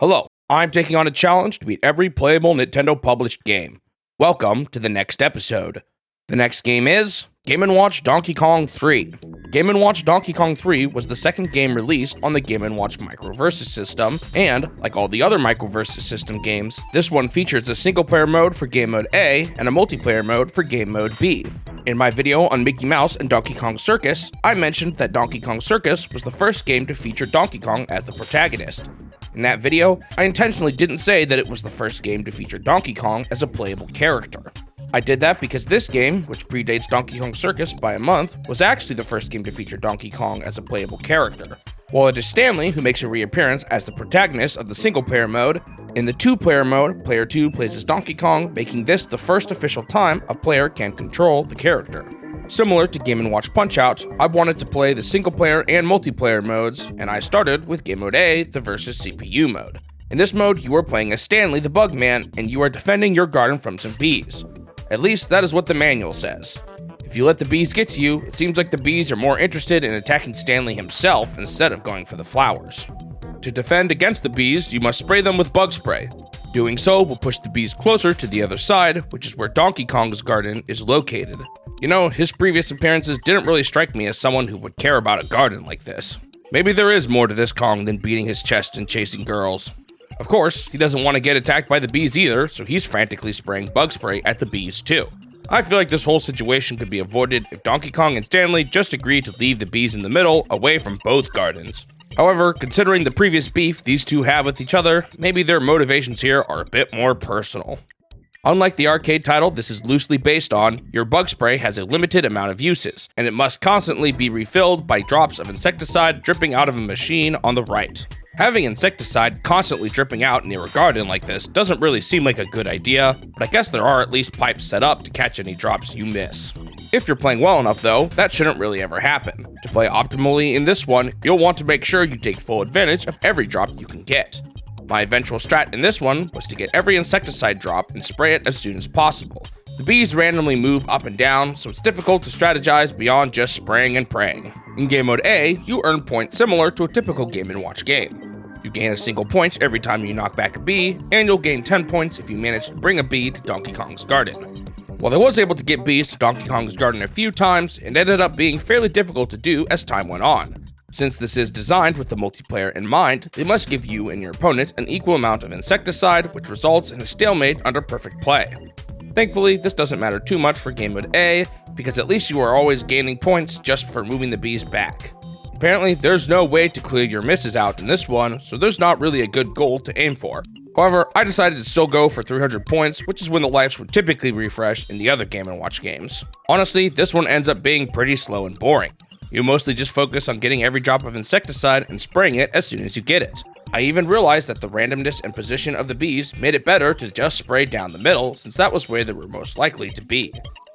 Hello, I'm taking on a challenge to beat every playable Nintendo published game. Welcome to the next episode. The next game is Game & Watch Donkey Kong 3. Game & Watch Donkey Kong 3 was the second game released on the Game & Watch Microversus system, and, like all the other Microversus system games, this one features a single-player mode for Game Mode A and a multiplayer mode for Game Mode B. In my video on Mickey Mouse and Donkey Kong Circus, I mentioned that Donkey Kong Circus was the first game to feature Donkey Kong as the protagonist. In that video, I intentionally didn't say that it was the first game to feature Donkey Kong as a playable character. I did that because this game, which predates Donkey Kong Circus by a month, was actually the first game to feature Donkey Kong as a playable character. While it is Stanley who makes a reappearance as the protagonist of the single-player mode, in the two-player mode, player 2 plays as Donkey Kong, making this the first official time a player can control the character. Similar to Game & Watch Punch-Out, I wanted to play the single-player and multiplayer modes, and I started with Game Mode A, the versus CPU mode. In this mode, you are playing as Stanley the Bugman, and you are defending your garden from some bees. At least that is what the manual says. If you let the bees get to you, it seems like the bees are more interested in attacking Stanley himself instead of going for the flowers. To defend against the bees, you must spray them with bug spray. Doing so will push the bees closer to the other side, which is where Donkey Kong's garden is located. You know, his previous appearances didn't really strike me as someone who would care about a garden like this. Maybe there is more to this Kong than beating his chest and chasing girls. Of course, he doesn't want to get attacked by the bees either, so he's frantically spraying bug spray at the bees too. I feel like this whole situation could be avoided if Donkey Kong and Stanley just agreed to leave the bees in the middle, away from both gardens. However, considering the previous beef these two have with each other, maybe their motivations here are a bit more personal. Unlike the arcade title this is loosely based on, your bug spray has a limited amount of uses, and it must constantly be refilled by drops of insecticide dripping out of a machine on the right. Having insecticide constantly dripping out near a garden like this doesn't really seem like a good idea, but I guess there are at least pipes set up to catch any drops you miss. If you're playing well enough though, that shouldn't really ever happen. To play optimally in this one, you'll want to make sure you take full advantage of every drop you can get. My eventual strat in this one was to get every insecticide drop and spray it as soon as possible. The bees randomly move up and down, so it's difficult to strategize beyond just spraying and praying. In Game Mode A, you earn points similar to a typical Game & Watch game. You gain a single point every time you knock back a bee, and you'll gain 10 points if you manage to bring a bee to Donkey Kong's garden. While I was able to get bees to Donkey Kong's garden a few times, it ended up being fairly difficult to do as time went on. Since this is designed with the multiplayer in mind, they must give you and your opponent an equal amount of insecticide, which results in a stalemate under perfect play. Thankfully, this doesn't matter too much for Game Mode A, because at least you are always gaining points just for moving the bees back. Apparently, there's no way to clear your misses out in this one, so there's not really a good goal to aim for. However, I decided to still go for 300 points, which is when the lives would typically refresh in the other Game & Watch games. Honestly, this one ends up being pretty slow and boring. You mostly just focus on getting every drop of insecticide and spraying it as soon as you get it. I even realized that the randomness and position of the bees made it better to just spray down the middle, since that was where they were most likely to be.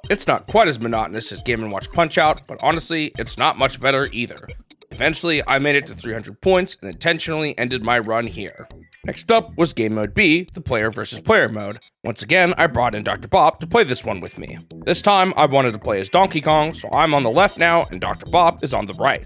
It's not quite as monotonous as Game & Watch Punch-Out, but honestly, it's not much better either. Eventually, I made it to 300 points and intentionally ended my run here. Next up was Game Mode B, the player versus player mode. Once again, I brought in Dr. Bop to play this one with me. This time, I wanted to play as Donkey Kong, so I'm on the left now and Dr. Bop is on the right.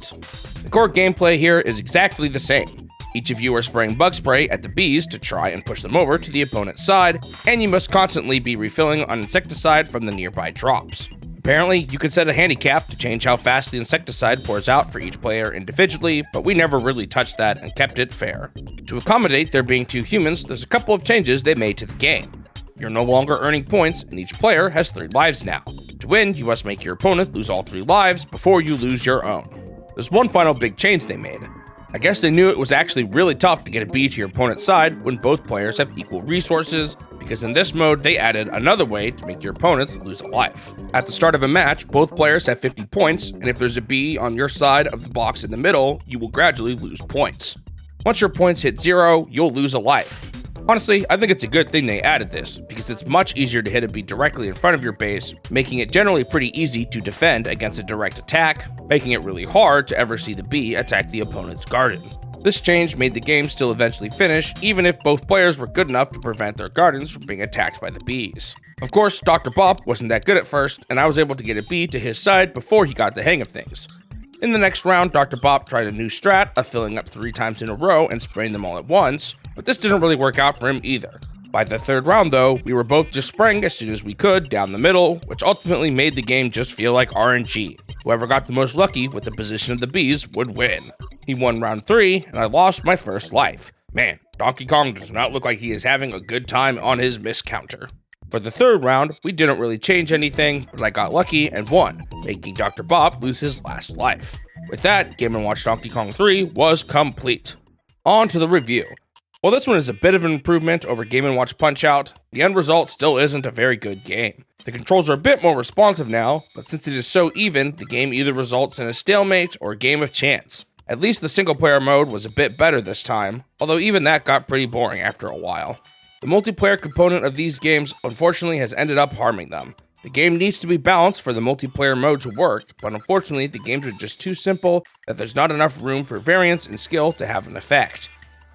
The core gameplay here is exactly the same. Each of you are spraying bug spray at the bees to try and push them over to the opponent's side, and you must constantly be refilling on insecticide from the nearby drops. Apparently, you can set a handicap to change how fast the insecticide pours out for each player individually, but we never really touched that and kept it fair. To accommodate there being two humans, there's a couple of changes they made to the game. You're no longer earning points, and each player has 3 lives now. To win, you must make your opponent lose all 3 lives before you lose your own. There's one final big change they made. I guess they knew it was actually really tough to get a bee to your opponent's side when both players have equal resources, because in this mode they added another way to make your opponents lose a life. At the start of a match, both players have 50 points, and if there's a bee on your side of the box in the middle, you will gradually lose points. Once your points hit 0, you'll lose a life. Honestly, I think it's a good thing they added this, because it's much easier to hit a bee directly in front of your base, making it generally pretty easy to defend against a direct attack, making it really hard to ever see the bee attack the opponent's garden. This change made the game still eventually finish, even if both players were good enough to prevent their gardens from being attacked by the bees. Of course, Dr. Bop wasn't that good at first, and I was able to get a bee to his side before he got the hang of things. In the next round, Dr. Bop tried a new strat of filling up 3 times in a row and spraying them all at once, but this didn't really work out for him either. By the third round though, we were both just spraying as soon as we could down the middle, which ultimately made the game just feel like RNG. Whoever got the most lucky with the position of the bees would win. He won round 3, and I lost my first life. Man, Donkey Kong does not look like he is having a good time on his miss counter. For the third round, we didn't really change anything, but I got lucky and won, making Dr. Bob lose his last life. With that, Game & Watch Donkey Kong 3 was complete. On to the review. While this one is a bit of an improvement over Game & Watch Punch-Out, the end result still isn't a very good game. The controls are a bit more responsive now, but since it is so even, the game either results in a stalemate or a game of chance. At least the single-player mode was a bit better this time, although even that got pretty boring after a while. The multiplayer component of these games unfortunately has ended up harming them. The game needs to be balanced for the multiplayer mode to work, but unfortunately the games are just too simple that there's not enough room for variance and skill to have an effect.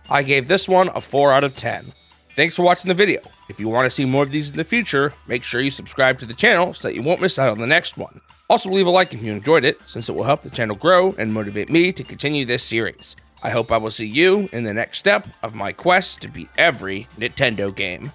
I gave this one a 4 out of 10. Thanks for watching the video. If you want to see more of these in the future, make sure you subscribe to the channel so that you won't miss out on the next one. Also leave a like if you enjoyed it, since it will help the channel grow and motivate me to continue this series. I hope I will see you in the next step of my quest to beat every Nintendo game.